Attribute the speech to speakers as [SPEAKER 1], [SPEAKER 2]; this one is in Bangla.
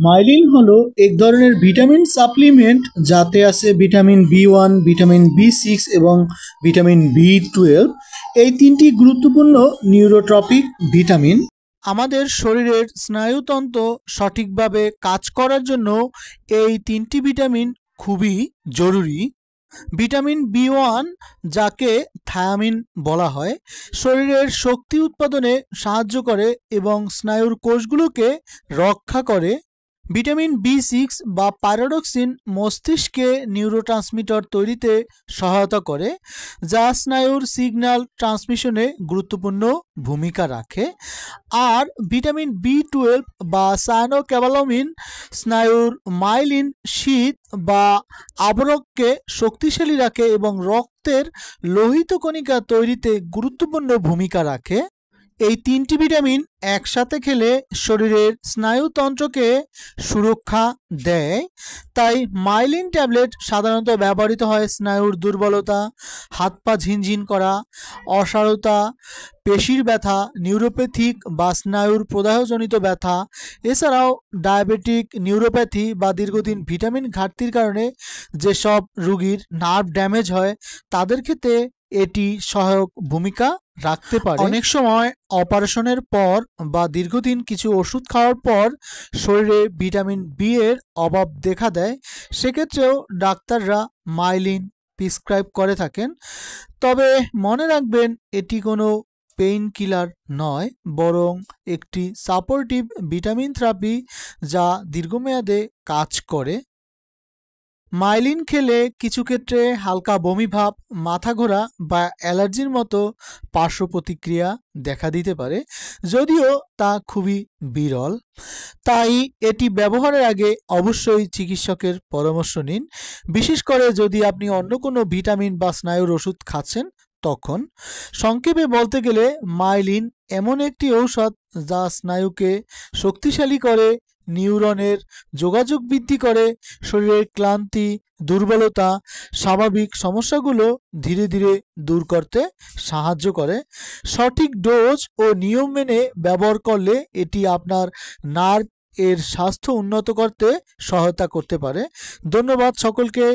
[SPEAKER 1] মাইলিন হলো এক ধরনের ভিটামিন সাপ্লিমেন্ট যাতে আছে ভিটামিন বি1, ভিটামিন বি6 এবং ভিটামিন বি12। এই তিনটি গুরুত্বপূর্ণ নিউরোট্রপিক ভিটামিন আমাদের শরীরের স্নায়ুতন্ত্র সঠিকভাবে কাজ করার জন্য এই তিনটি ভিটামিন খুবই জরুরি। ভিটামিন বি1, যাকে থায়ামিন বলা হয়, শরীরের শক্তি উৎপাদনে সাহায্য করে এবং স্নায়ুর কোষগুলোকে রক্ষা করে। ভিটামিন বি6 বা পাইরোডক্সিন মস্তিষ্কে নিউরোট্রান্সমিটার তৈরিতে সহায়তা করে, যা স্নায়ুর সিগন্যাল ট্রান্সমিশনে গুরুত্বপূর্ণ ভূমিকা রাখে। আর ভিটামিন বি12 বা সায়ানোক্যাবালামিন স্নায়ুর মাইলিন শীত বা আবরণকে শক্তিশালী রাখে এবং রক্তের লোহিত কণিকা তৈরিতে গুরুত্বপূর্ণ ভূমিকা রাখে। এই তিনটি ভিটামিন একসাথে খেলে শরীরের স্নায়ুতন্ত্রকে সুরক্ষা দেয়। তাই মাইলিন ট্যাবলেট সাধারণত ব্যবহৃত হয় স্নায়ুর দুর্বলতা, হাত পা ঝিনঝিন করা, অসাড়তা, পেশির ব্যথা, নিউরোপ্যাথিক বা স্নায়ুর প্রদাহজনিত ব্যথা, এছাড়াও ডায়াবেটিক নিউরোপ্যাথি বা দীর্ঘদিন ভিটামিন ঘাটতির কারণে যেসব রোগীর নার্ভ ড্যামেজ হয় তাদের ক্ষেত্রে এটি সহায়ক ভূমিকা রাখতে পারে। অনেক সময় অপারেশনের পর বা দীর্ঘদিন কিছু ওষুধ খাওয়ার পর শরীরে ভিটামিন বি এর অভাব দেখা দেয়, সেক্ষেত্রেও ডাক্তাররা মাইলিন প্রেসক্রাইব করে থাকেন। তবে মনে রাখবেন, এটি কোনো পেইন কিলার নয়, বরং একটি সাপোর্টিভ ভিটামিন থেরাপি যা দীর্ঘমেয়াদে কাজ করে। মাইলিন খেলে কিছু ক্ষেত্রে হালকা বমি ভাব, মাথা ঘোরা বা অ্যালার্জির মতো পার্শ্ব প্রতিক্রিয়া দেখা দিতে পারে, যদিও তা খুবই বিরল। তাই এটি ব্যবহারের আগে অবশ্যই চিকিৎসকের পরামর্শ নিন, বিশেষ করে যদি আপনি অন্য কোনো ভিটামিন বা স্নায়ুর ওষুধ খাচ্ছেন তখন। সংক্ষেপে বলতে গেলে, মাইলিন এমন একটি ঔষধ যা স্নায়ুকে শক্তিশালী করে, নিউরনের যোগাযোগ বৃদ্ধি করে, শরীরের ক্লান্তি, দুর্বলতা, স্বাভাবিক সমস্যাগুলো ধীরে ধীরে দূর করতে সাহায্য করে। সঠিক ডোজ ও নিয়ম মেনে ব্যবহার করলে এটি আপনার নার্ভ এর স্বাস্থ্য উন্নত করতে সহায়তা করতে পারে। ধন্যবাদ সকলকে।